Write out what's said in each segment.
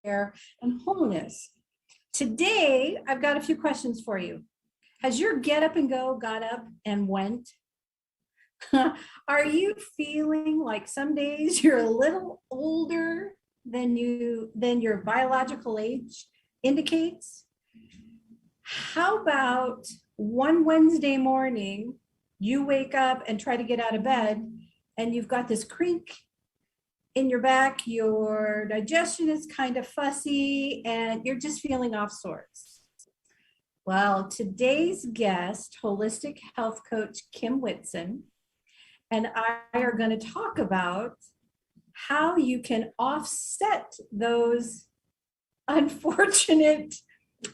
and wholeness. Today, I've got a few questions for you. Has your get up and go got up and went? Are you feeling like some days you're a little older than your biological age indicates? How about one Wednesday morning, you wake up and try to get out of bed and you've got this creak in your back, your digestion is kind of fussy and you're just feeling off sorts? Well, today's guest, holistic health coach Kim Whitson, and I are going to talk about how you can offset those unfortunate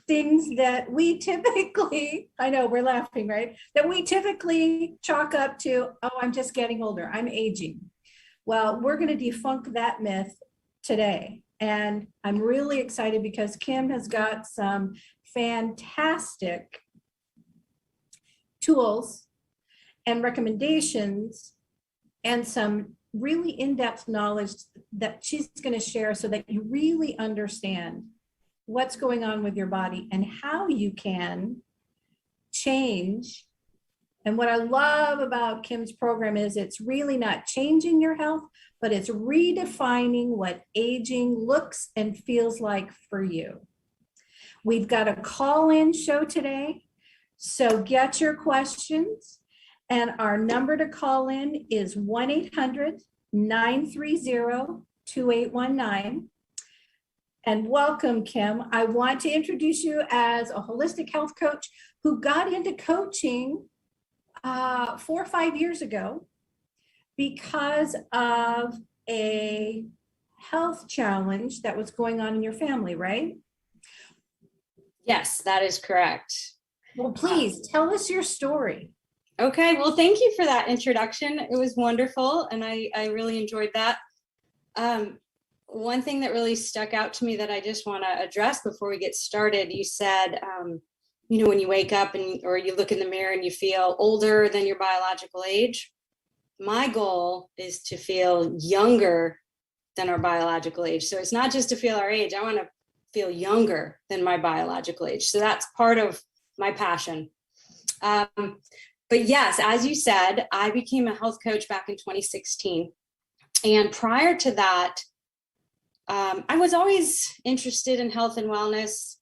things that we typically, I know we're laughing, right? That we typically chalk up to, oh, I'm just getting older, I'm aging. Well, we're going to debunk that myth today. And I'm really excited because Kim has got some fantastic tools and recommendations and some really in-depth knowledge that she's going to share so that you really understand what's going on with your body and how you can change. And what I love about Kim's program is it's really not changing your health, but it's redefining what aging looks and feels like for you. We've got a call-in show today, so get your questions. And our number to call in is 1-800-930-2819. And welcome, Kim. I want to introduce you as a holistic health coach who got into coaching 4 or 5 years ago because of a health challenge that was going on in your family, right? Yes, that is correct. Well, please tell us your story. Okay, well, thank you for that introduction. It was wonderful, and I really enjoyed that. One thing that really stuck out to me that I just want to address before we get started, you said, when you wake up or you look in the mirror and you feel older than your biological age. My goal is to feel younger than our biological age. So it's not just to feel our age. I want to feel younger than my biological age. So that's part of my passion. But yes, as you said, I became a health coach back in 2016. And prior to that, I was always interested in health and wellness,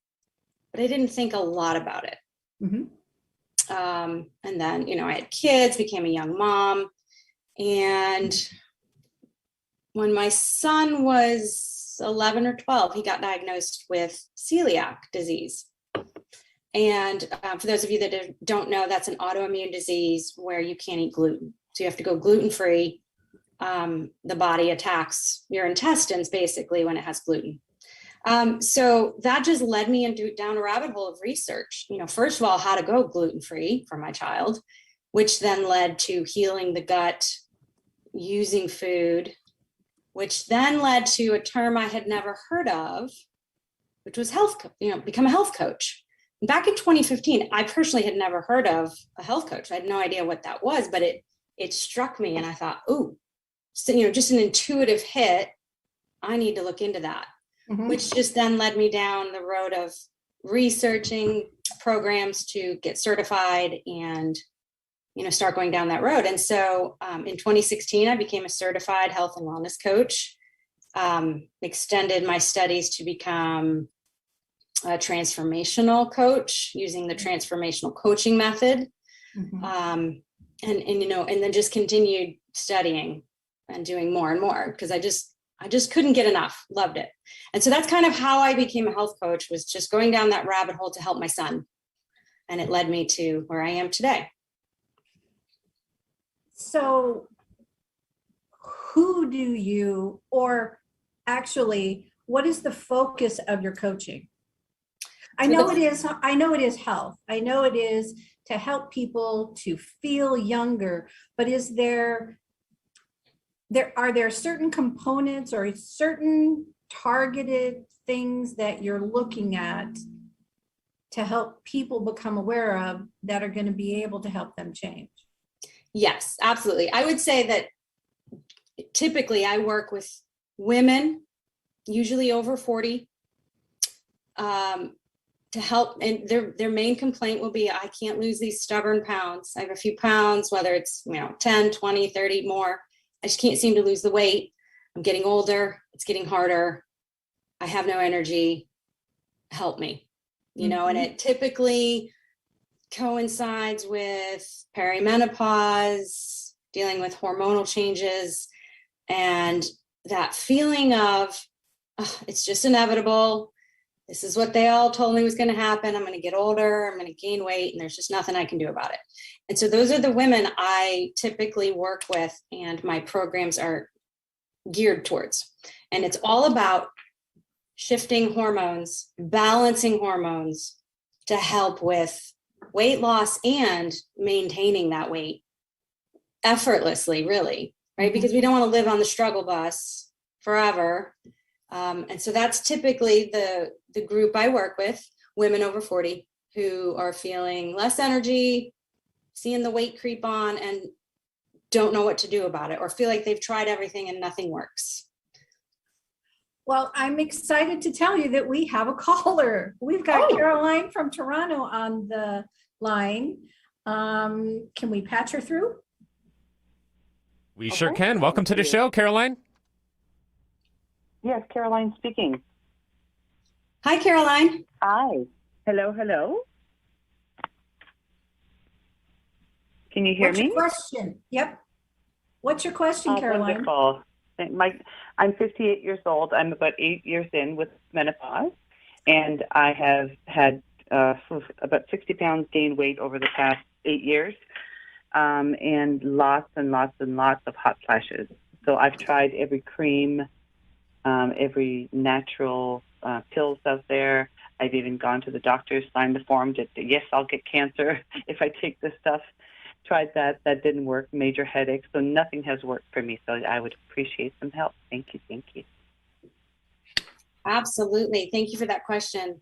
but I didn't think a lot about it. Mm-hmm. And then, I had kids, became a young mom. And when my son was 11 or 12, he got diagnosed with celiac disease. And for those of you that don't know, that's an autoimmune disease where you can't eat gluten. So you have to go gluten-free. The body attacks your intestines basically when it has gluten. So that just led me down a rabbit hole of research. First of all, how to go gluten-free for my child, which then led to healing the gut using food, which then led to a term I had never heard of, which was become a health coach. Back in 2015, I personally had never heard of a health coach. I had no idea what that was, but it struck me and I thought, ooh, so, just an intuitive hit. I need to look into that, which just then led me down the road of researching programs to get certified and, start going down that road. And so in 2016, I became a certified health and wellness coach, extended my studies to become a transformational coach using the transformational coaching method. And then just continued studying and doing more and more because I just couldn't get enough, loved it. And so that's kind of how I became a health coach, was just going down that rabbit hole to help my son. And it led me to where I am today. So who do you, or actually, what is the focus of your coaching? I know it is health. I know it is to help people to feel younger, but are there certain components or certain targeted things that you're looking at to help people become aware of that are going to be able to help them change? Yes, absolutely. I would say that typically I work with women, usually over 40, to help. And their main complaint will be, I can't lose these stubborn pounds. I have a few pounds, whether it's, 10, 20, 30 more. I just can't seem to lose the weight. I'm getting older. It's getting harder. I have no energy. Help me, and it typically coincides with perimenopause, dealing with hormonal changes, and that feeling of, oh, it's just inevitable. This is what they all told me was going to happen. I'm going to get older. I'm going to gain weight, and there's just nothing I can do about it. And so those are the women I typically work with, and my programs are geared towards. And it's all about shifting hormones, balancing hormones to help with weight loss and maintaining that weight effortlessly, really, right? Because we don't want to live on the struggle bus forever. And so that's typically the group I work with, women over 40 who are feeling less energy, seeing the weight creep on, and don't know what to do about it, or feel like they've tried everything and nothing works. Well, I'm excited to tell you that we have a caller. We've got Caroline from Toronto on the line. Can we patch her through? We sure can. Welcome to the show, Caroline. Yes, Caroline speaking. Hi, Caroline. Hi. Hello, hello. Can you hear What's me? your question? Yep. What's your question, Caroline? Wonderful. I'm 58 years old. I'm about 8 years in with menopause, and I have had about 60 pounds gain weight over the past 8 years, and lots and lots and lots of hot flashes. So I've tried every cream, every natural pills out there. I've even gone to the doctor, signed the form that, yes, I'll get cancer if I take this stuff. Tried that. That didn't work. Major headaches. So nothing has worked for me. So I would appreciate some help. Thank you. Thank you. Absolutely. Thank you for that question.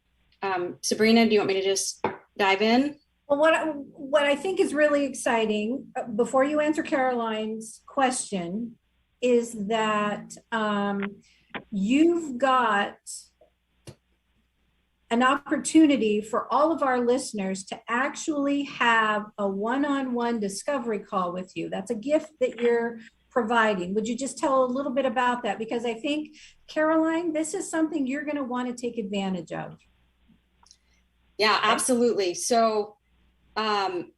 Sabrina, do you want me to just dive in? Well, what I think is really exciting, before you answer Caroline's question, is that you've got an opportunity for all of our listeners to actually have a one-on-one discovery call with you. That's a gift that you're providing. Would you just tell a little bit about that? Because I think, Caroline, this is something you're going to want to take advantage of. Yeah, absolutely. So I'm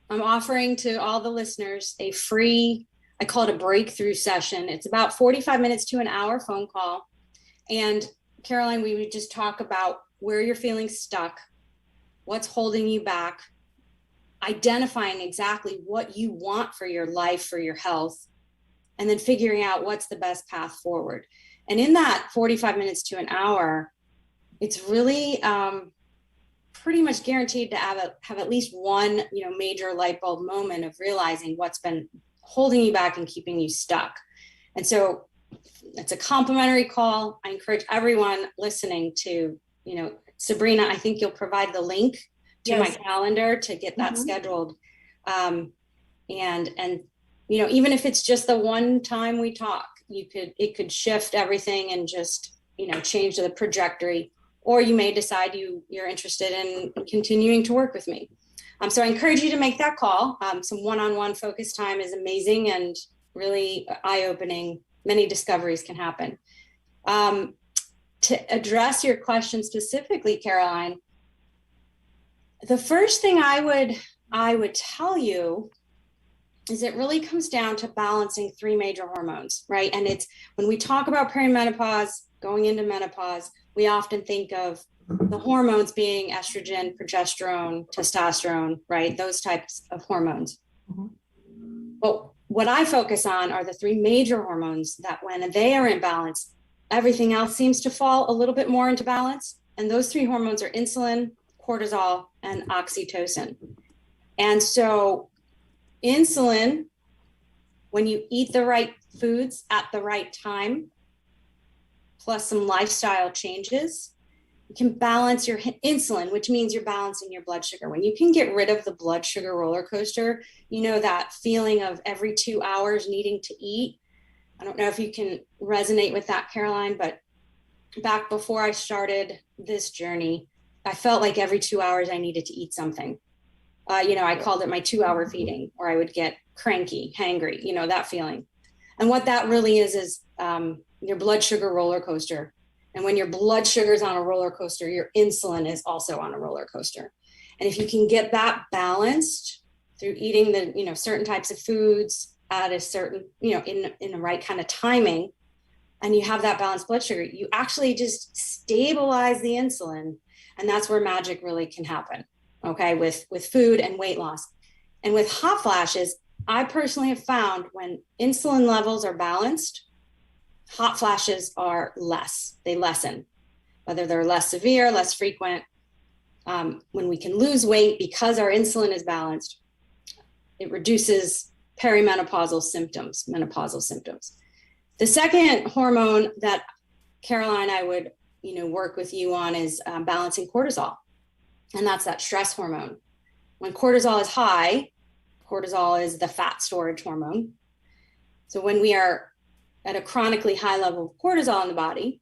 offering to all the listeners a free, I call it a breakthrough session. It's about 45 minutes to an hour phone call. And Caroline, we would just talk about where you're feeling stuck, what's holding you back, identifying exactly what you want for your life, for your health, and then figuring out what's the best path forward. And in that 45 minutes to an hour, it's really pretty much guaranteed to have at least one, major light bulb moment of realizing what's been holding you back and keeping you stuck. And so it's a complimentary call. I encourage everyone listening to, Sabrina, I think you'll provide the link to my calendar to get that scheduled. And even if it's just the one time we talk, it could shift everything and just, change the trajectory, or you may decide you're interested in continuing to work with me. So I encourage you to make that call. Some one-on-one focus time is amazing and really eye-opening. Many discoveries can happen. To address your question specifically, Caroline, the first thing I would tell you is it really comes down to balancing three major hormones, right? And it's when we talk about perimenopause, going into menopause, we often think of the hormones being estrogen, progesterone, testosterone, right? Those types of hormones. But what I focus on are the three major hormones that when they are in balance, everything else seems to fall a little bit more into balance. And those three hormones are insulin, cortisol, and oxytocin. And so insulin, when you eat the right foods at the right time, plus some lifestyle changes, you can balance your insulin, which means you're balancing your blood sugar. When you can get rid of the blood sugar roller coaster, that feeling of every 2 hours needing to eat. I don't know if you can resonate with that, Caroline, but back before I started this journey, I felt like every 2 hours I needed to eat something. I called it my 2-hour feeding, or I would get cranky, hangry, that feeling. And what that really is your blood sugar roller coaster. And when your blood sugar is on a roller coaster, your insulin is also on a roller coaster. And if you can get that balanced through eating the, certain types of foods at a certain, in the right kind of timing, and you have that balanced blood sugar, you actually just stabilize the insulin. And that's where magic really can happen. Okay, with food and weight loss. And with hot flashes, I personally have found when insulin levels are balanced, hot flashes are less, they lessen, whether they're less severe, less frequent. When we can lose weight because our insulin is balanced, it reduces perimenopausal symptoms, menopausal symptoms. The second hormone that Caroline, I would, work with you on is balancing cortisol. And that's that stress hormone. When cortisol is high, cortisol is the fat storage hormone. So when we are at a chronically high level of cortisol in the body,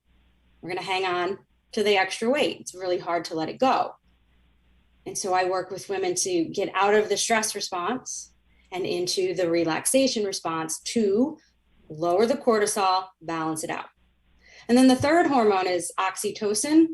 we're going to hang on to the extra weight. It's really hard to let it go. And so I work with women to get out of the stress response and into the relaxation response to lower the cortisol, balance it out. And then the third hormone is oxytocin,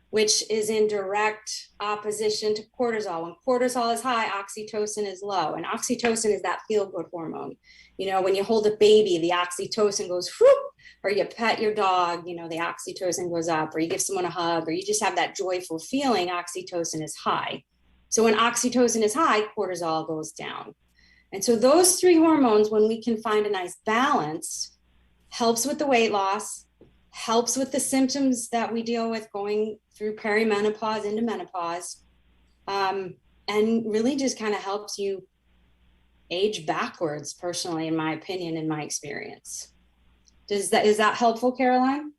which is in direct opposition to cortisol. When cortisol is high, oxytocin is low. And oxytocin is that feel-good hormone. When you hold a baby, the oxytocin goes whoop, or you pet your dog, the oxytocin goes up, or you give someone a hug, or you just have that joyful feeling, oxytocin is high. So when oxytocin is high, cortisol goes down. And so those three hormones, when we can find a nice balance, helps with the weight loss, helps with the symptoms that we deal with going through perimenopause into menopause, and really just kind of helps you age backwards, personally, in my opinion, in my experience. Is that helpful, Caroline?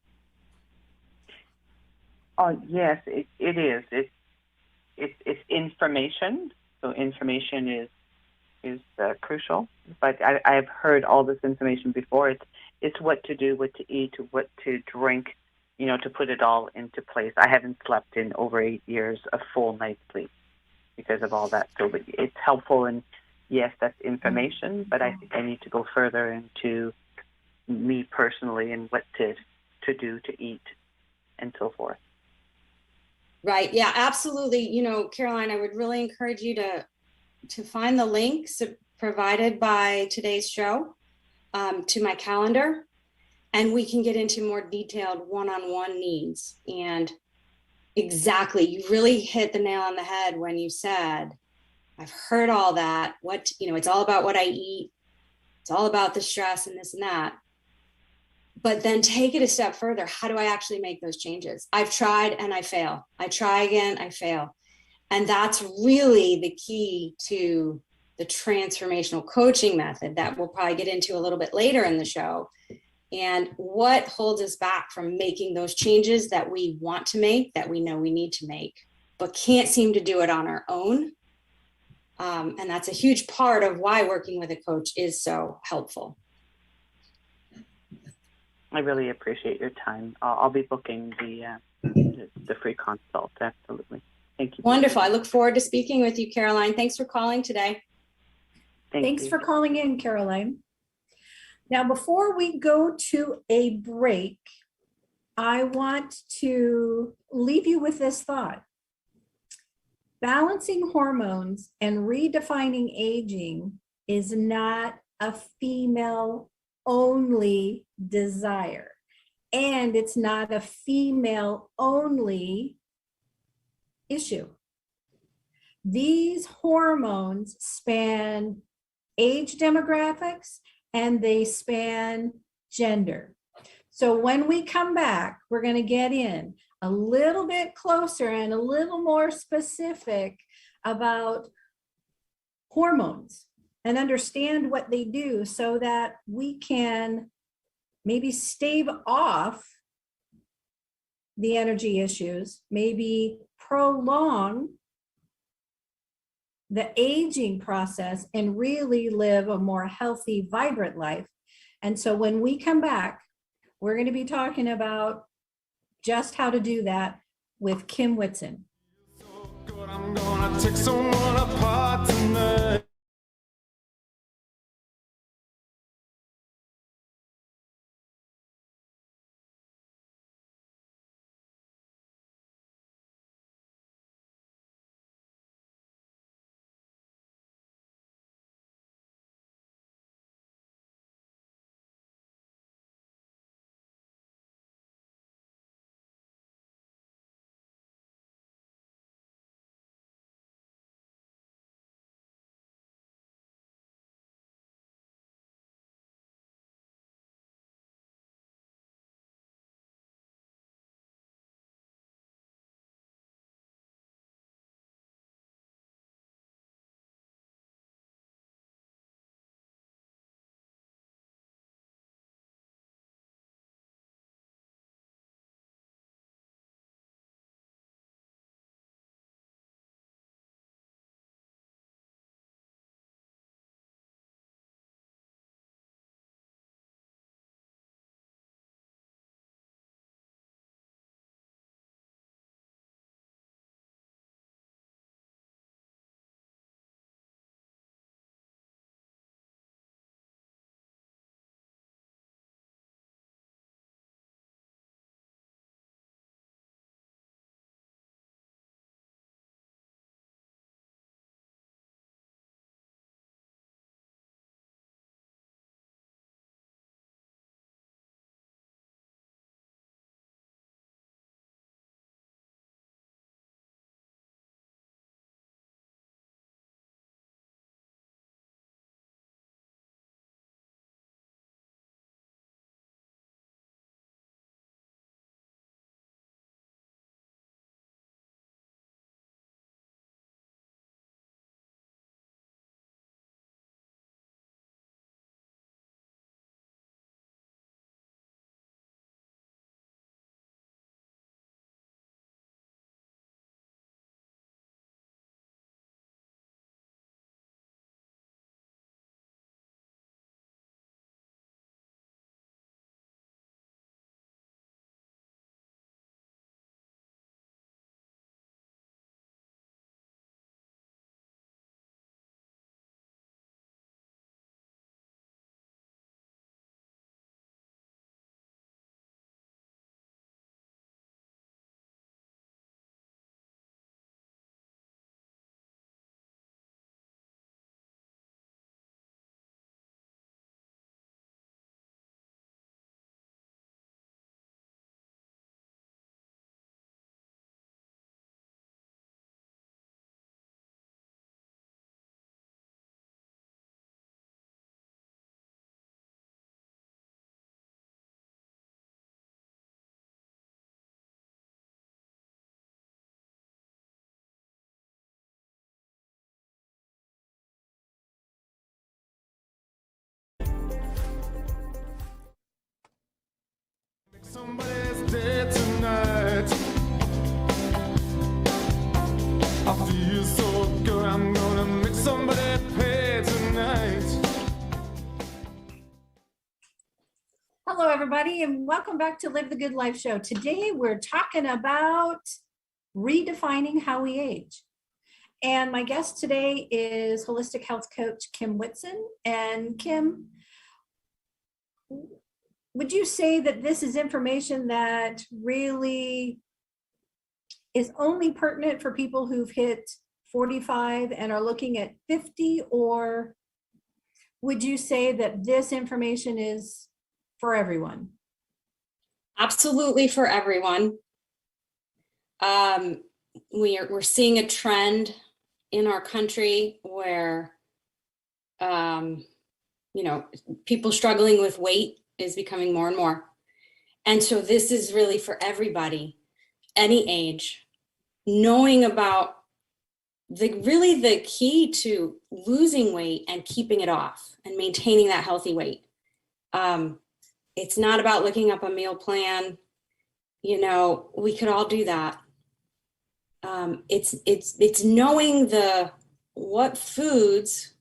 Oh, yes, it is. It's information. So information is crucial. But I've heard all this information before. It's what to do, what to eat, what to drink, to put it all into place. I haven't slept in over 8 years, a full night's sleep, because of all that. So but it's helpful, and yes, that's information, but I think I need to go further into me personally and what to do, to eat, and so forth. Right. Yeah, absolutely. Caroline, I would really encourage you to find the links provided by today's show to my calendar, and we can get into more detailed one-on-one needs. And exactly, you really hit the nail on the head when you said, I've heard all that, it's all about what I eat. It's all about the stress and this and that. But then take it a step further. How do I actually make those changes? I've tried and I fail. I try again, I fail. And that's really the key to the transformational coaching method that we'll probably get into a little bit later in the show. And what holds us back from making those changes that we want to make, that we know we need to make, but can't seem to do it on our own. And that's a huge part of why working with a coach is so helpful. I really appreciate your time. I'll be booking the free consult. Absolutely. Thank you. Wonderful. I look forward to speaking with you, Caroline. Thanks for calling today. Thanks for calling in, Caroline. Now, before we go to a break, I want to leave you with this thought. Balancing hormones and redefining aging is not a female-only desire, and it's not a female-only issue. These hormones span age demographics and they span gender. So when we come back, we're going to get in a little bit closer and a little more specific about hormones and understand what they do so that we can maybe stave off the energy issues, maybe prolong the aging process and really live a more healthy, vibrant life. And so when we come back, we're going to be talking about just how to do that with Kim Whitson. Good, I'm gonna take someone apart tonight. Somebody's dead tonight. I feel so good, I'm gonna make somebody pay tonight. Hello, everybody, and welcome back to Live the Good Life Show. Today, we're talking about redefining how we age. And my guest today is holistic health coach Kim Whitson. And Kim, would you say that this is information that really is only pertinent for people who've hit 45 and are looking at 50? Or would you say that this information is for everyone? Absolutely for everyone. We're seeing a trend in our country where, people struggling with weight is becoming more and more. And so this is really for everybody, any age, knowing about the key to losing weight and keeping it off and maintaining that healthy weight. It's not about looking up a meal plan. We could all do that. It's knowing what foods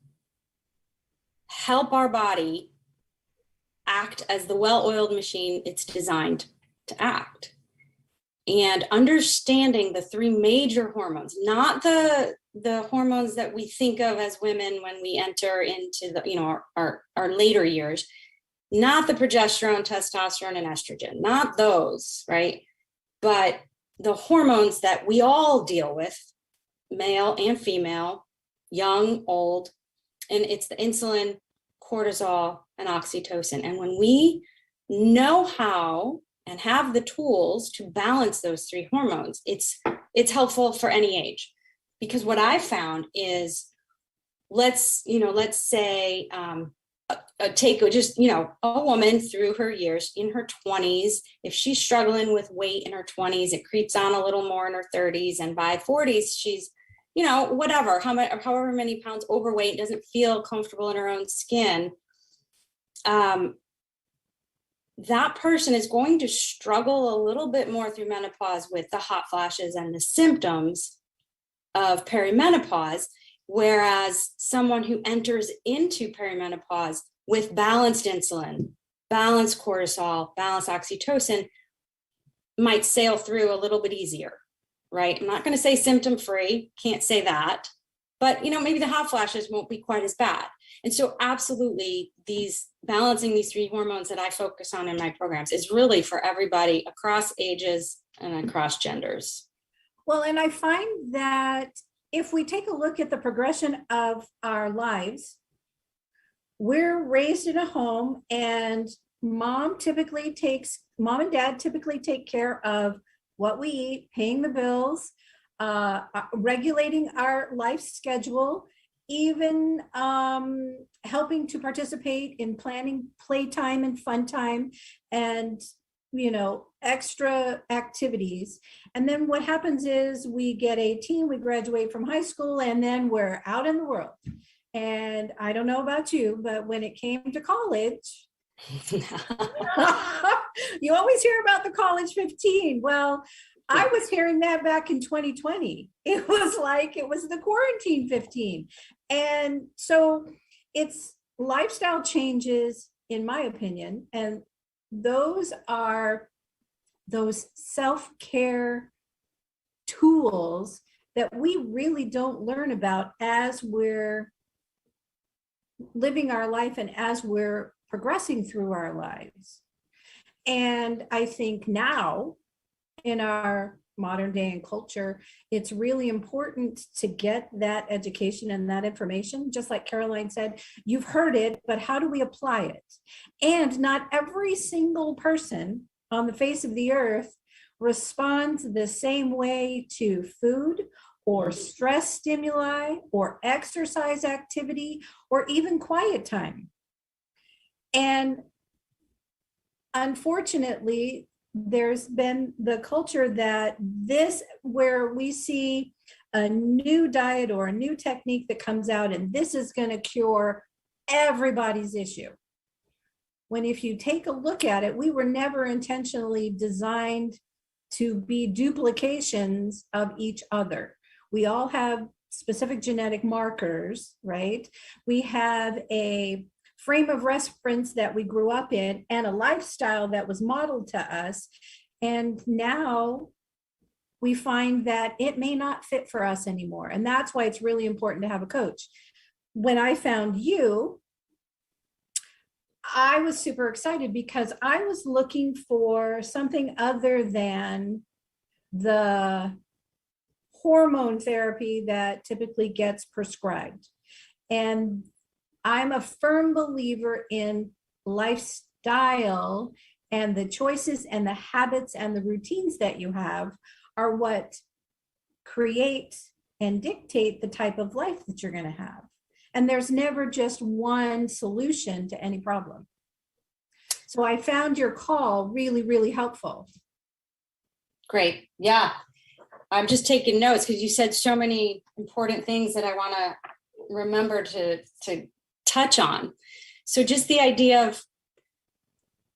help our body act as the well-oiled machine it's designed to act. and understanding the three major hormones, not the hormones that we think of as women when we enter into the, our later years, not the progesterone, testosterone, and estrogen, not those, right? But the hormones that we all deal with, male and female, young, old, and it's the insulin, cortisol, and oxytocin. And when we know how and have the tools to balance those three hormones, it's helpful for any age. Because what I found is, let's say, take just, a woman through her years in her 20s, if she's struggling with weight in her 20s, it creeps on a little more in her 30s. And by 40s, she's, whatever, however many pounds overweight, doesn't feel comfortable in her own skin. That person is going to struggle a little bit more through menopause with the hot flashes and the symptoms of perimenopause. Whereas someone who enters into perimenopause with balanced insulin, balanced cortisol, balanced oxytocin might sail through a little bit easier, right? I'm not going to say symptom-free, can't say that, but maybe the hot flashes won't be quite as bad. And so absolutely, balancing these three hormones that I focus on in my programs is really for everybody across ages and across genders. Well, and I find that if we take a look at the progression of our lives, we're raised in a home, and mom and dad typically take care of what we eat, paying the bills, regulating our life schedule, even helping to participate in planning playtime and fun time and extra activities. And then what happens is we get 18, we graduate from high school, and then we're out in the world. And I don't know about you, but when it came to college, you always hear about the college 15. Well, I was hearing that back in 2020. It was like it was the quarantine 15. And so it's lifestyle changes, in my opinion, and those are those self-care tools that we really don't learn about as we're living our life and as we're progressing through our lives. And I think now, in our modern day and culture, it's really important to get that education and that information. Just like Caroline said, you've heard it, but how do we apply it? And not every single person on the face of the earth responds the same way to food or stress stimuli or exercise activity or even quiet time. And unfortunately, there's been the culture that where we see a new diet or a new technique that comes out, and this is going to cure everybody's issue. When if you take a look at it, we were never intentionally designed to be duplications of each other. We all have specific genetic markers, right? We have a frame of reference that we grew up in and a lifestyle that was modeled to us. And now we find that it may not fit for us anymore. And that's why it's really important to have a coach. When I found you, I was super excited because I was looking for something other than the hormone therapy that typically gets prescribed. And I'm a firm believer in lifestyle, and the choices and the habits and the routines that you have are what create and dictate the type of life that you're going to have. And there's never just one solution to any problem. So I found your call really, really helpful. Great. Yeah. I'm just taking notes because you said so many important things that I want to remember to touch on. So just the idea of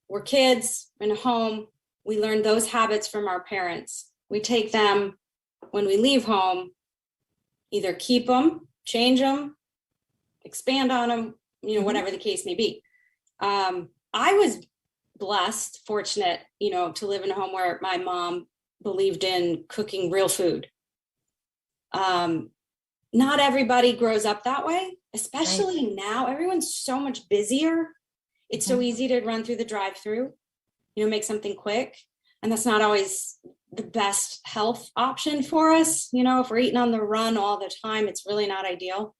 we're kids in a home, we learn those habits from our parents. We take them when we leave home, either keep them, change them, expand on them, whatever the case may be. I was blessed, fortunate, to live in a home where my mom believed in cooking real food. Not everybody grows up that way, especially now. Everyone's so much busier. It's so easy to run through the drive-through, make something quick. And that's not always the best health option for us. If we're eating on the run all the time, it's really not ideal.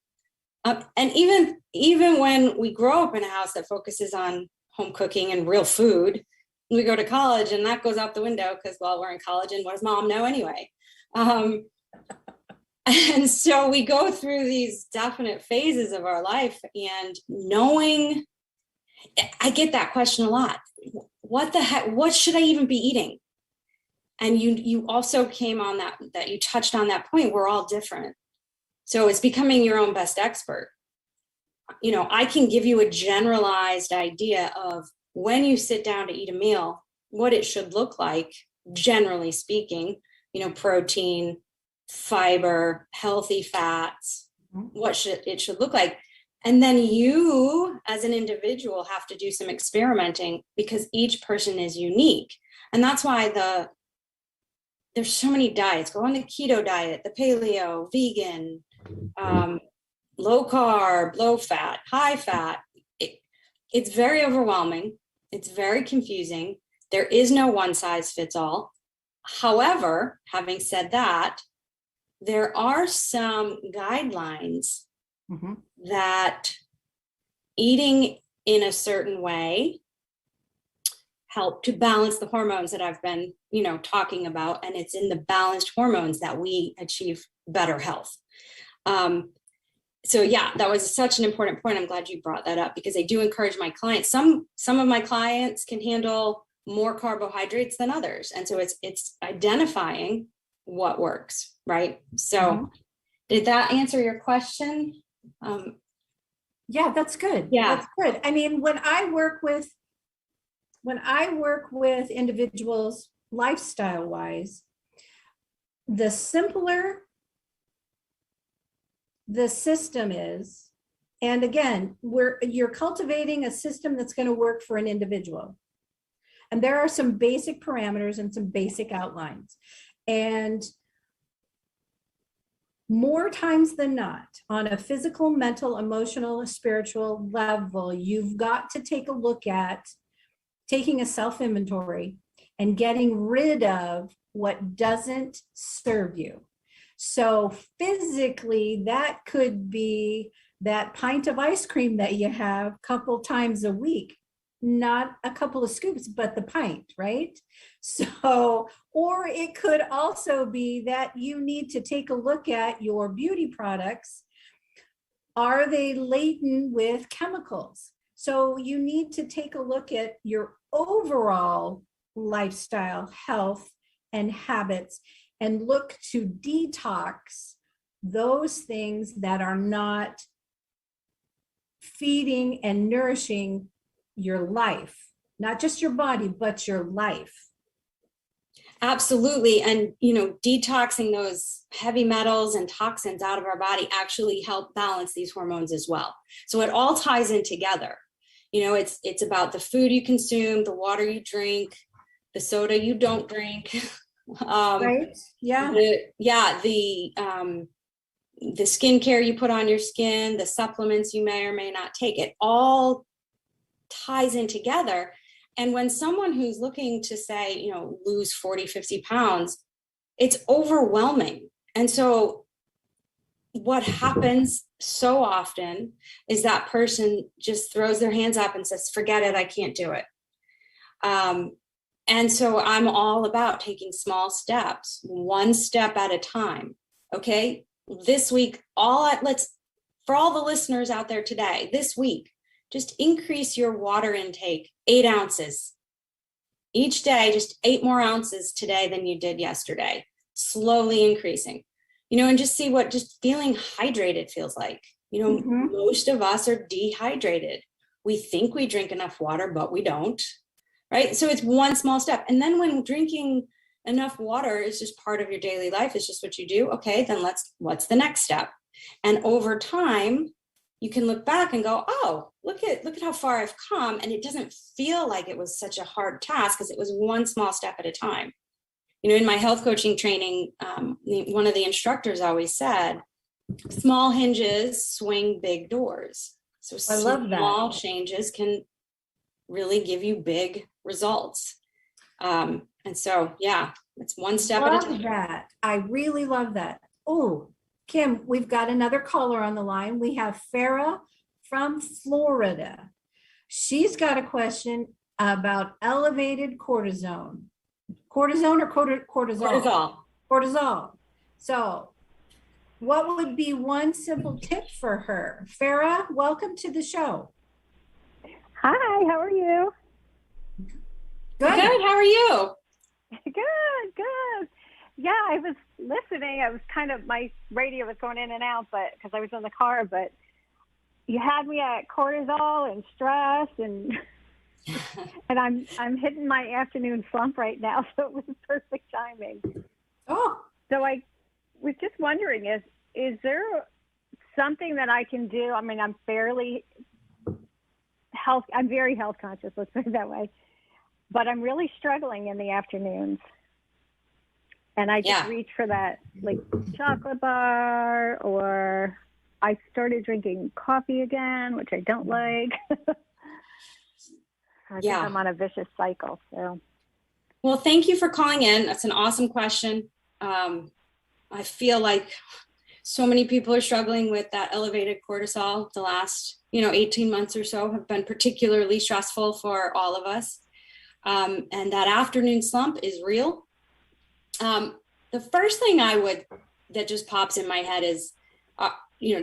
And even when we grow up in a house that focuses on home cooking and real food, we go to college and that goes out the window because, well, we're in college and what does mom know anyway? And so we go through these definite phases of our life, and knowing, I get that question a lot. What the heck, what should I even be eating? And you also came on that you touched on that point. We're all different. So it's becoming your own best expert. I can give you a generalized idea of when you sit down to eat a meal, what it should look like, generally speaking, protein, fiber, healthy fats, what it should look like. And then you as an individual have to do some experimenting because each person is unique. And that's why there's so many diets. Go on the keto diet, the paleo, vegan, low carb, low fat, high fat. It's very overwhelming. It's very confusing. There is no one size fits all. However, having said that, there are some guidelines that eating in a certain way help to balance the hormones that I've been, talking about. And it's in the balanced hormones that we achieve better health. So yeah, that was such an important point. I'm glad you brought that up because I do encourage my clients. Some of my clients can handle more carbohydrates than others. And so it's identifying what works, right? So did that answer your question? Yeah, that's good. Yeah. That's good. I mean, when I work with individuals lifestyle wise, the simpler the system is, and again, you're cultivating a system that's going to work for an individual. And there are some basic parameters and some basic outlines. And more times than not, on a physical, mental, emotional, spiritual level, you've got to take a look at taking a self-inventory and getting rid of what doesn't serve you. So physically, that could be that pint of ice cream that you have a couple times a week. Not a couple of scoops, but the pint, right? So, or it could also be that you need to take a look at your beauty products. Are they laden with chemicals? So you need to take a look at your overall lifestyle, health, and habits, and look to detox those things that are not feeding and nourishing your life, not just your body, but your life. Absolutely. And, detoxing those heavy metals and toxins out of our body actually help balance these hormones as well. So it all ties in together. It's about the food you consume, the water you drink, the soda you don't drink. Right? Yeah. The skincare you put on your skin, the supplements you may or may not take, it all ties in together. And when someone who's looking to say, lose 40, 50 pounds, it's overwhelming. And so what happens so often is that person just throws their hands up and says, forget it, I can't do it. And so I'm all about taking small steps, one step at a time. Okay. This week, for all the listeners out there today, this week, just increase your water intake 8 ounces each day, just 8 more ounces today than you did yesterday, slowly increasing, and just see what just feeling hydrated feels like. Most of us are dehydrated. We think we drink enough water, but we don't, right? So it's one small step. And then when drinking enough water is just part of your daily life, it's just what you do. Okay, then what's the next step? And over time, you can look back and go, oh, look at how far I've come. And it doesn't feel like it was such a hard task because it was one small step at a time. in my health coaching training, one of the instructors always said, small hinges swing big doors. So I love that. small changes can really give you big results. And so, yeah, it's one step at a Love time. that. I really love that. Oh, Kim, we've got another caller on the line. We have Farah from Florida. She's got a question about elevated cortisone. Cortisone or cortisol? Cortisol. Cortisol. So what would be one simple tip for her? Farah, welcome to the show. Hi, how are you? Good. Good. How are you? Good. Yeah, I was listening. I was my radio was going in and out, but because I was in the car, but you had me at cortisol and stress and and I'm hitting my afternoon slump right now, so it was perfect timing. Oh, So I was just wondering, is there something that I can do? I mean, I'm very health conscious, let's put it that way. But I'm really struggling in the afternoons. And I just reach for that like chocolate bar, or I started drinking coffee again, which I don't like. I think I'm on a vicious cycle. So, well, thank you for calling in. That's an awesome question. I feel like so many people are struggling with that elevated cortisol. The last, 18 months or so have been particularly stressful for all of us. And that afternoon slump is real. The first thing that just pops in my head is,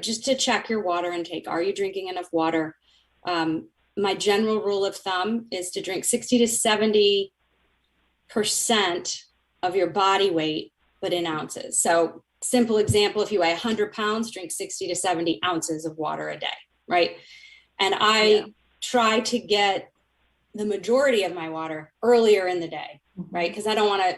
just to check your water intake. Are you drinking enough water? My general rule of thumb is to drink 60 to 70% of your body weight, but in ounces. So simple example, if you weigh 100 pounds, drink 60 to 70 ounces of water a day, right? And I try to get the majority of my water earlier in the day, right? Because I don't want to,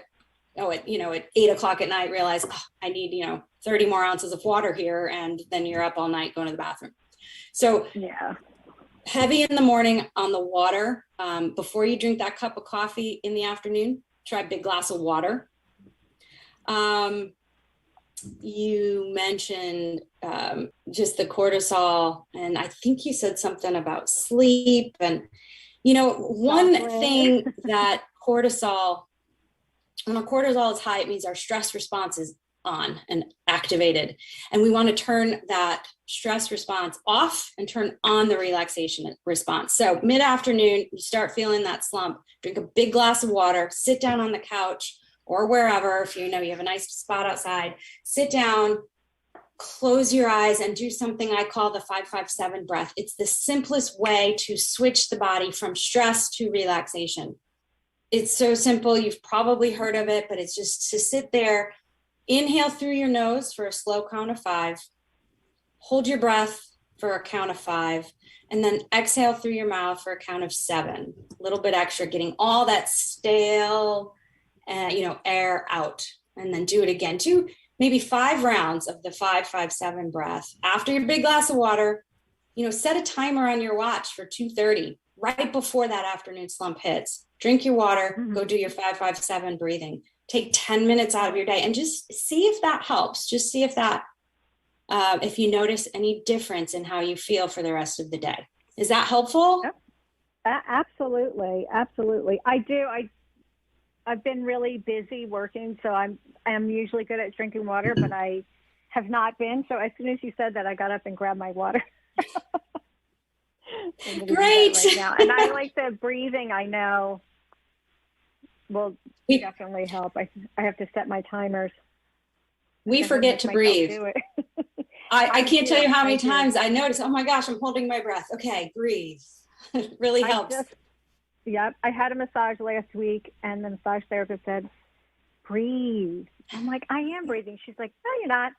at 8:00 at night, realize I need, 30 more ounces of water here. And then you're up all night going to the bathroom. So heavy in the morning on the water. Before you drink that cup of coffee in the afternoon, try a big glass of water. You mentioned just the cortisol, and I think you said something about sleep. And, one thing that when our cortisol is high, it means our stress response is on and activated. And we want to turn that stress response off and turn on the relaxation response. So mid-afternoon, you start feeling that slump, drink a big glass of water, sit down on the couch or wherever, if you have a nice spot outside, sit down, close your eyes and do something I call the 5-5-7 breath. It's the simplest way to switch the body from stress to relaxation. It's so simple. You've probably heard of it, but it's just to sit there, inhale through your nose for a slow count of 5, hold your breath for a count of 5, and then exhale through your mouth for a count of 7. A little bit extra, getting all that stale, air out, and then do it again. Do maybe 5 rounds of the 5-5-7 breath. After your big glass of water, set a timer on your watch for 2:30, right before that afternoon slump hits. Drink your water, go do your 5-5-7 breathing. Take 10 minutes out of your day and just see if that helps. Just see if if you notice any difference in how you feel for the rest of the day. Is that helpful? Yep. Absolutely. I do. I've been really busy working, so I'm usually good at drinking water, but I have not been. So as soon as you said that, I got up and grabbed my water. Great. Right now. And I like the breathing, I know will definitely help. I have to set my timers. We forget to breathe. I can't tell you how many times I notice, oh my gosh, I'm holding my breath. Okay, breathe. It really helps. I had a massage last week, and the massage therapist said, breathe. I'm like, I am breathing. She's like, no, you're not.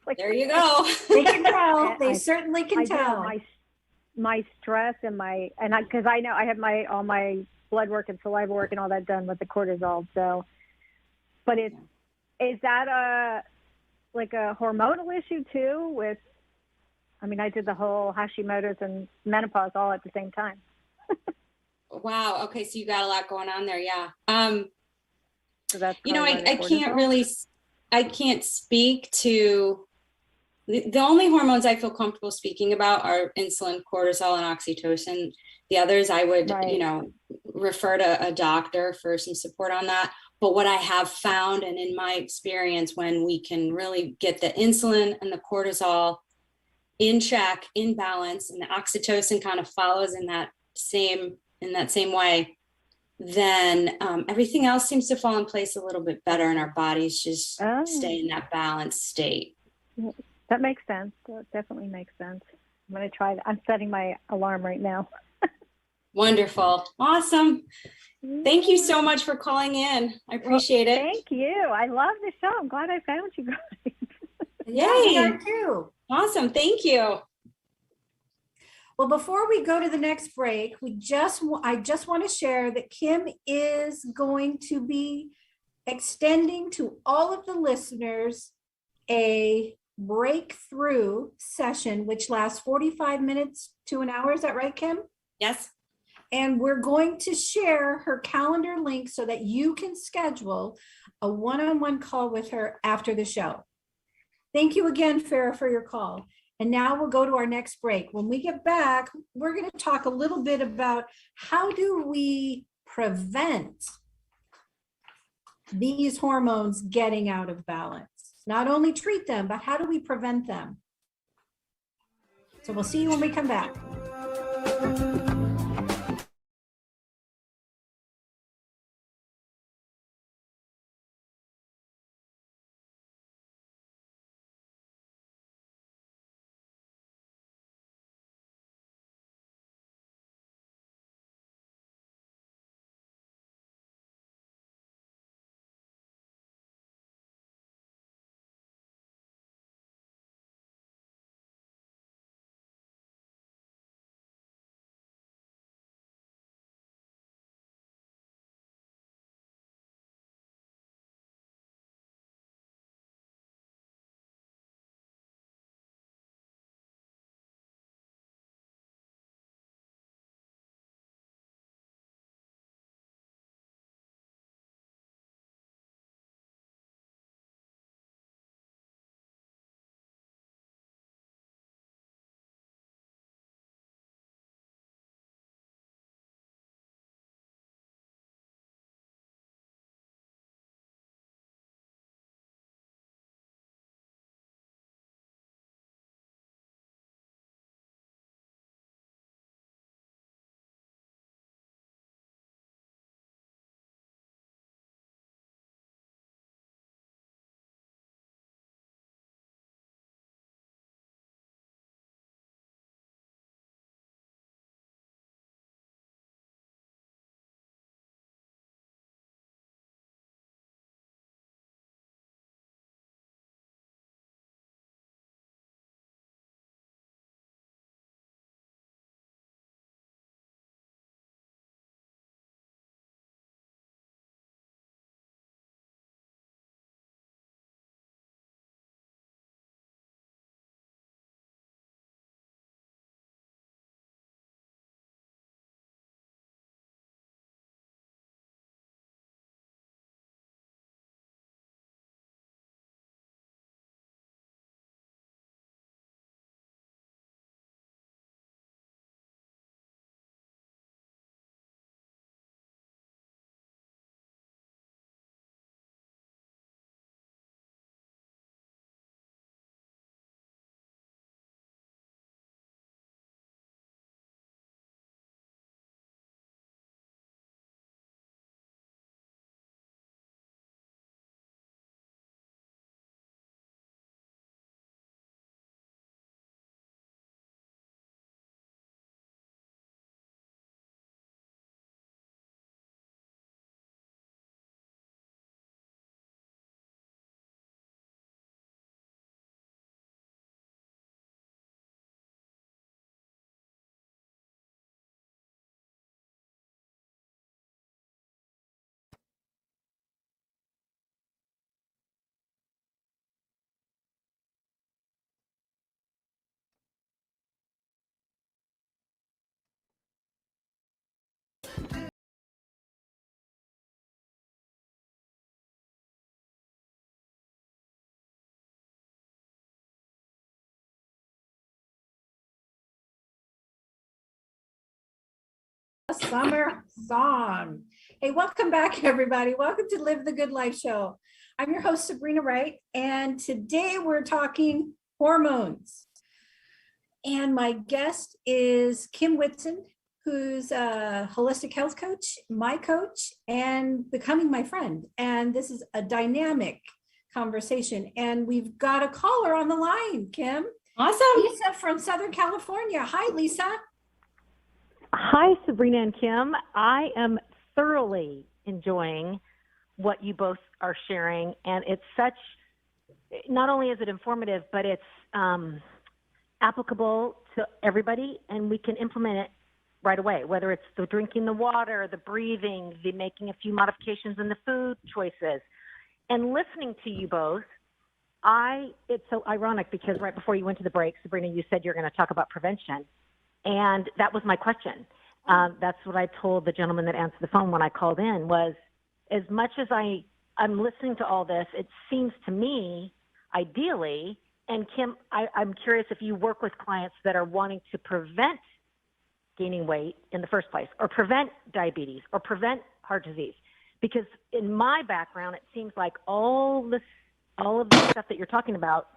Like, there you go. They can tell. They certainly can tell. My stress and because I know I have all my blood work and saliva work and all that done with the cortisol. So, but is that a hormonal issue too? I did the whole Hashimoto's and menopause all at the same time. Wow. Okay. So you got a lot going on there. Yeah. So that's You know, probably why the I can't cortisol? really, I can't speak to, the only hormones I feel comfortable speaking about are insulin, cortisol, and oxytocin. The others I would, Right. you know, refer to a doctor for some support on that. But what I have found, and in my experience, when we can really get the insulin and the cortisol in check, in balance, and the oxytocin kind of follows in that same way, then everything else seems to fall in place a little bit better, and our bodies just Oh. stay in that balanced state. That makes sense. That definitely makes sense. I'm going to try that. I'm setting my alarm right now. Wonderful. Awesome. Thank you so much for calling in. I appreciate it. Thank you. I love the show. I'm glad I found you guys. Yeah, we Yay. are too. Awesome. Thank you. Well, before we go to the next break, I just want to share that Kim is going to be extending to all of the listeners a breakthrough session, which lasts 45 minutes to an hour. Is that right, Kim? Yes. And we're going to share her calendar link so that you can schedule a one-on-one call with her after the show. Thank you again, Farah, for your call. And now we'll go to our next break. When we get back, we're going to talk a little bit about how do we prevent these hormones getting out of balance. Not only treat them, but how do we prevent them? So we'll see you when we come back. summer song. Hey, welcome back, everybody. Welcome to Live the Good Life Show. I'm your host, Sabrina Wright, and today we're talking hormones. And my guest is Kim Whitson, who's a holistic health coach, my coach, and becoming my friend. And this is a dynamic conversation. And we've got a caller on the line, Kim. Awesome. Lisa from Southern California. Hi, Lisa. Hi, Sabrina and Kim. I am thoroughly enjoying what you both are sharing. And it's not only is it informative, but it's applicable to everybody, and we can implement it right away, whether it's the drinking the water, the breathing, the making a few modifications in the food choices. And listening to you both, it's so ironic because right before you went to the break, Sabrina, you said you're going to talk about prevention. And that was my question. That's what I told the gentleman that answered the phone when I called in was, as much as I'm listening to all this, it seems to me, ideally, and Kim, I'm curious if you work with clients that are wanting to prevent gaining weight in the first place, or prevent diabetes, or prevent heart disease. Because in my background, it seems like all of the stuff that you're talking about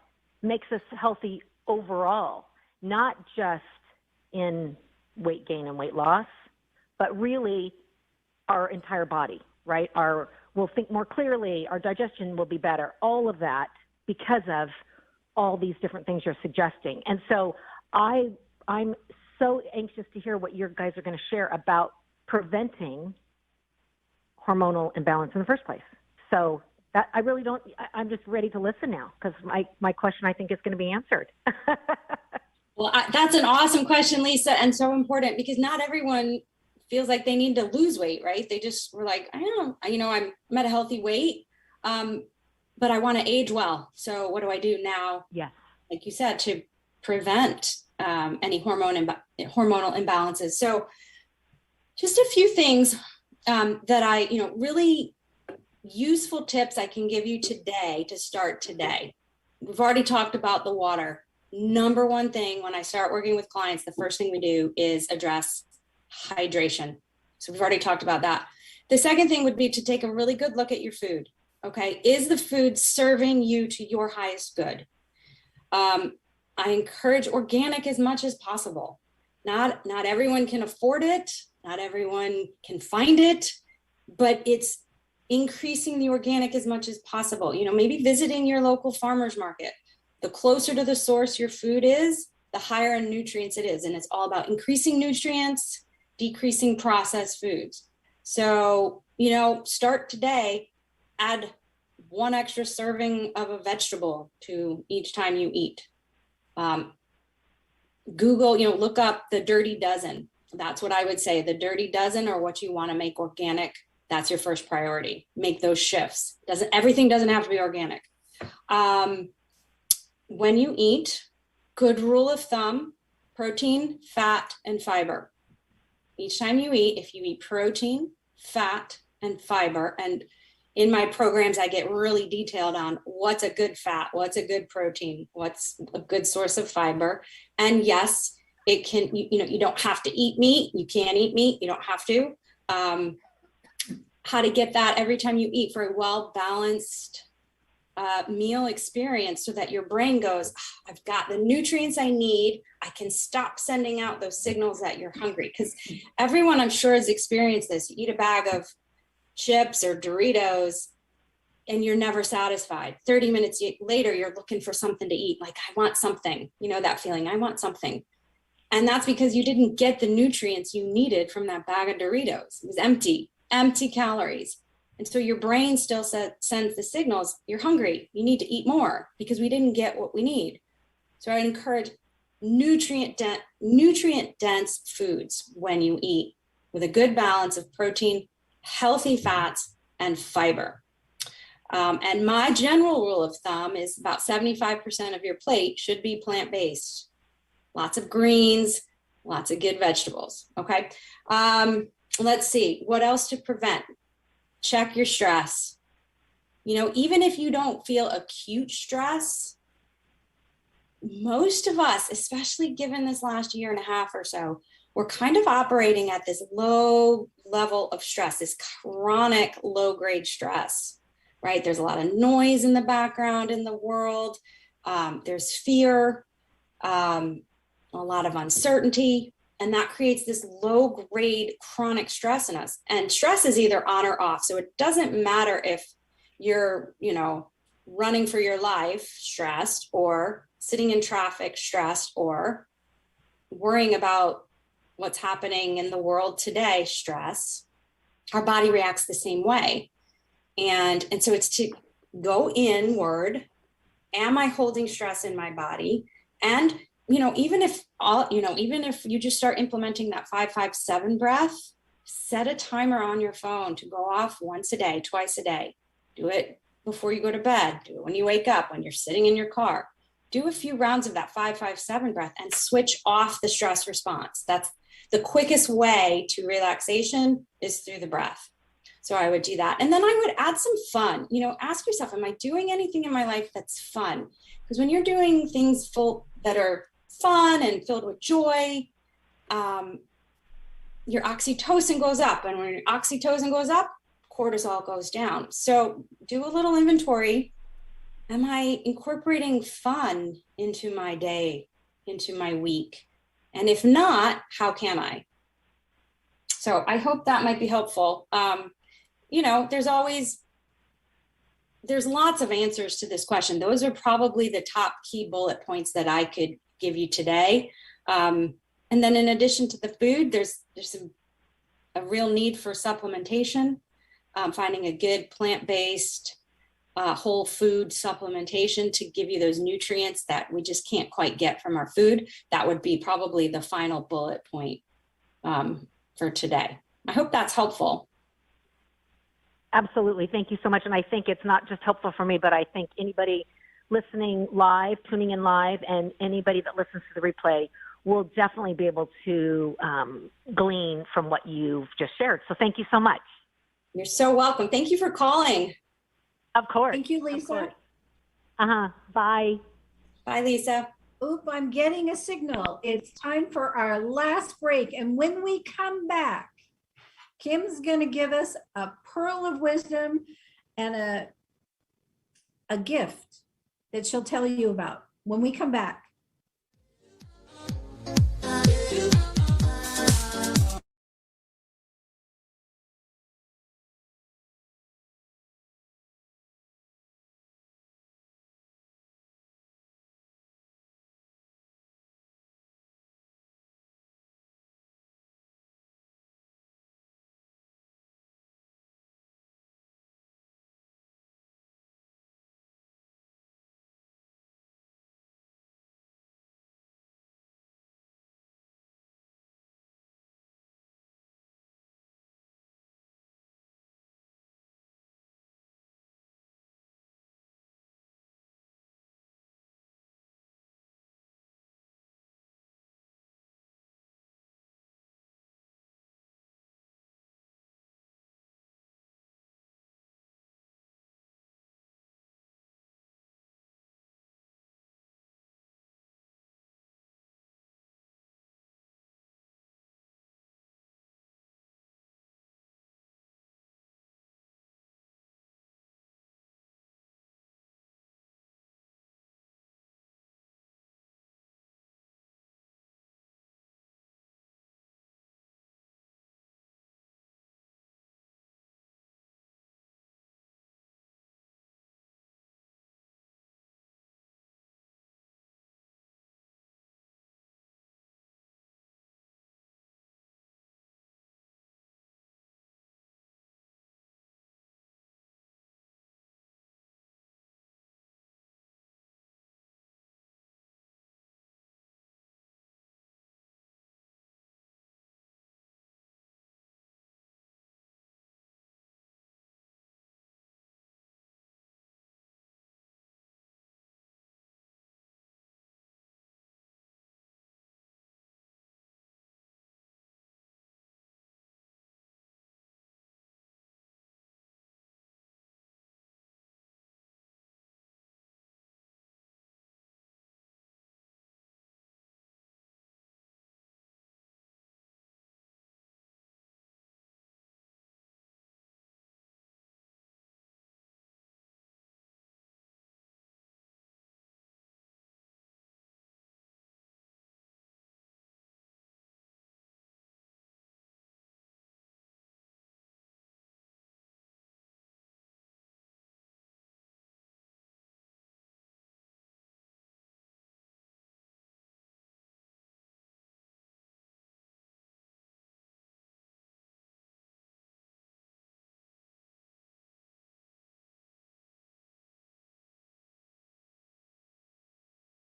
makes us healthy overall, not just in weight gain and weight loss, but really our entire body, right? We'll think more clearly, our digestion will be better, all of that because of all these different things you're suggesting. And so I'm so anxious to hear what you guys are going to share about preventing hormonal imbalance in the first place. So that I'm just ready to listen now because my question I think is going to be answered. Well, that's an awesome question, Lisa, and so important because not everyone feels like they need to lose weight, right? They just were like, I'm at a healthy weight, but I want to age well. So what do I do now? Yes. Like you said, to prevent any hormonal imbalances. So just a few things that really useful tips I can give you today to start today. We've already talked about the water. Number one thing when I start working with clients, the first thing we do is address hydration. So we've already talked about that. The second thing would be to take a really good look at your food. Okay. Is the food serving you to your highest good? I encourage organic as much as possible. Not everyone can afford it. Not everyone can find it, but it's increasing the organic as much as possible. Maybe visiting your local farmer's market. The closer to the source your food is, the higher in nutrients it is. And it's all about increasing nutrients, decreasing processed foods. So, start today, add one extra serving of a vegetable to each time you eat. Google, look up the dirty dozen. That's what I would say. The dirty dozen, or what you want to make organic. That's your first priority. Make those shifts. Everything doesn't have to be organic. When you eat, good rule of thumb, protein, fat, and fiber. Each time you eat, if you eat protein, fat, and fiber, and in my programs, I get really detailed on what's a good fat, what's a good protein, what's a good source of fiber. And yes, it can, you don't have to eat meat. You can eat meat. You don't have to. How to get that every time you eat for a well-balanced meal experience so that your brain goes, I've got the nutrients I need. I can stop sending out those signals that you're hungry. Because everyone I'm sure has experienced this. You eat a bag of chips or Doritos and you're never satisfied. 30 minutes later, you're looking for something to eat. Like, I want something, that feeling, I want something. And that's because you didn't get the nutrients you needed from that bag of Doritos. It was empty calories. And so your brain still sends the signals, you're hungry, you need to eat more because we didn't get what we need. So I encourage nutrient dense foods when you eat with a good balance of protein, healthy fats, and fiber. And my general rule of thumb is about 75% of your plate should be plant-based. Lots of greens, lots of good vegetables, okay? Let's see, what else to prevent? Check your stress. Even if you don't feel acute stress, most of us, especially given this last year and a half or so, we're kind of operating at this low level of stress, this chronic low grade stress, right? There's a lot of noise in the background in the world. There's fear, a lot of uncertainty, and that creates this low grade chronic stress in us. And stress is either on or off. So it doesn't matter if you're, running for your life stressed, or sitting in traffic stressed, or worrying about what's happening in the world today, stress. Our body reacts the same way. And so it's to go inward. Am I holding stress in my body? And even if you just start implementing that 5-5-7 breath, set a timer on your phone to go off once a day, twice a day. Do it before you go to bed. Do it when you wake up, when you're sitting in your car. Do a few rounds of that 5-5-7 breath and switch off the stress response. That's the quickest way to relaxation, is through the breath. So I would do that. And then I would add some fun. Ask yourself, am I doing anything in my life that's fun? Because when you're doing things that are fun and filled with joy, your oxytocin goes up. And when your oxytocin goes up, cortisol goes down. So do a little inventory. Am I incorporating fun into my day, into my week? And if not, how can I? So I hope that might be helpful. There's lots of answers to this question. Those are probably the top key bullet points that I could give you today. And then in addition to the food, there's a real need for supplementation, finding a good plant-based whole food supplementation to give you those nutrients that we just can't quite get from our food. That would be probably the final bullet point for today. I hope that's helpful. Absolutely. Thank you so much. And I think it's not just helpful for me, but I think anybody listening live, tuning in live, and anybody that listens to the replay will definitely be able to glean from what you've just shared. So thank you so much. You're so welcome. Thank you for calling. Of course. Thank you, Lisa. Bye. Bye, Lisa. Oop, I'm getting a signal. It's time for our last break. And when we come back, Kim's going to give us a pearl of wisdom and a gift that she'll tell you about when we come back.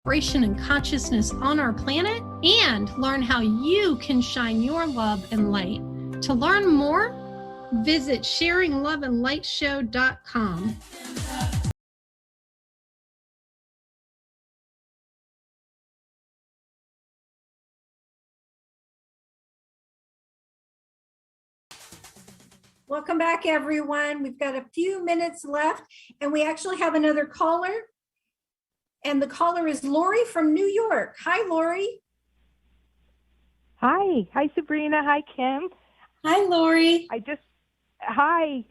vibration and consciousness on our planet, and learn how you can shine your love and light. To learn more, visit sharingloveandlightshow.com. Welcome back, everyone. We've got a few minutes left, and we actually have another caller. And the caller is Lori from New York. Hi, Lori. Hi. Hi, Sabrina. Hi, Kim. Hi, Lori. Hi.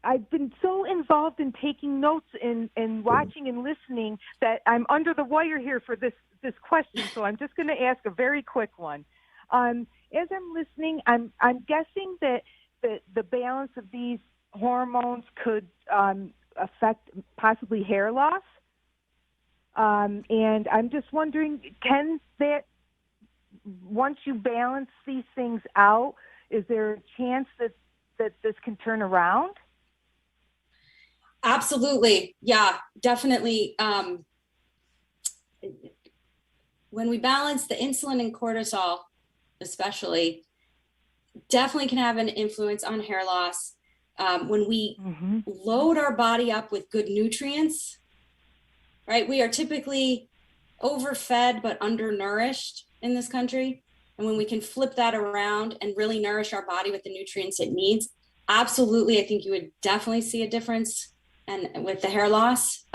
I've been so involved in taking notes and watching and listening that I'm under the wire here for this question. So I'm just going to ask a very quick one. As I'm listening, I'm guessing that the balance of these hormones could affect possibly hair loss. And I'm just wondering, can that, once you balance these things out, is there a chance that this can turn around? Absolutely. Yeah, definitely. When we balance the insulin and cortisol, especially, definitely can have an influence on hair loss. When we load our body up with good nutrients, right? We are typically overfed but undernourished in this country. And when we can flip that around and really nourish our body with the nutrients it needs, absolutely, I think you would definitely see a difference and with the hair loss.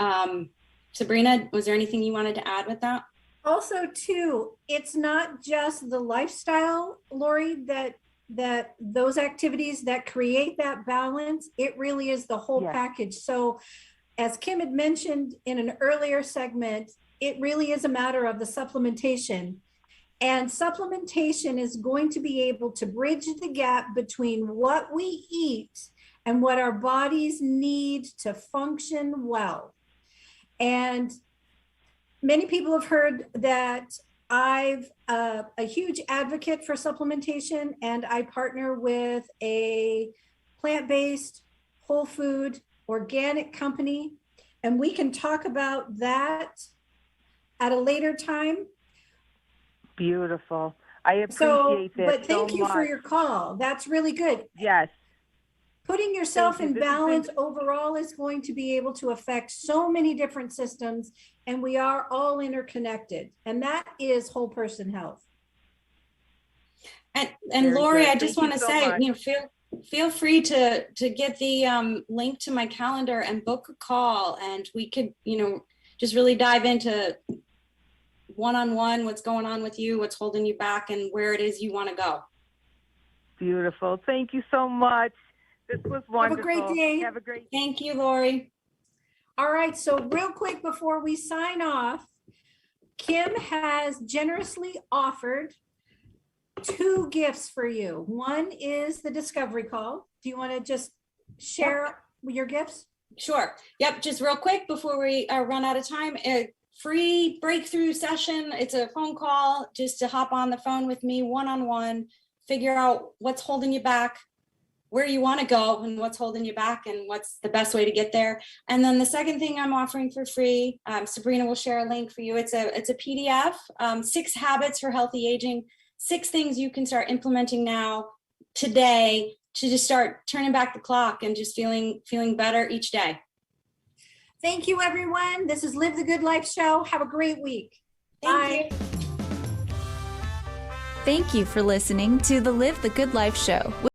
Sabrina, was there anything you wanted to add with that? Also, too, it's not just the lifestyle, Lori, that those activities that create that balance, it really is the whole package. So as Kim had mentioned in an earlier segment, it really is a matter of the supplementation. And supplementation is going to be able to bridge the gap between what we eat and what our bodies need to function well. And many people have heard that I've a huge advocate for supplementation, and I partner with a plant-based, whole food, organic company, and we can talk about that at a later time. Beautiful. I appreciate that. But thank so you for much. your call. That's really good. Yes. Putting yourself Thank you. in This has been- balance overall is going to be able to affect so many different systems, and we are all interconnected, and that is whole person health. And Very Lori, good. I just Thank want you to so say, much. feel free to get the link to my calendar and book a call, and we could, just really dive into one-on-one, what's going on with you, what's holding you back, and where it is you want to go. Beautiful. Thank you so much. This was wonderful. Have a great day. Have a great day. Thank you, Lori. All right, so real quick before we sign off, Kim has generously offered 2 gifts for you. One is the discovery call. Do you want to just share your gifts? Sure. Yep. Just real quick before we run out of time, a free breakthrough session. It's a phone call just to hop on the phone with me one-on-one, figure out what's holding you back, where you want to go and what's holding you back and what's the best way to get there. And then the second thing I'm offering for free, Sabrina will share a link for you. It's a PDF, 6 habits for healthy aging, 6 things you can start implementing now, today, to just start turning back the clock and just feeling better each day. Thank you, everyone. This is Live the Good Life Show. Have a great week. Thank you. Thank you for listening to the Live the Good Life Show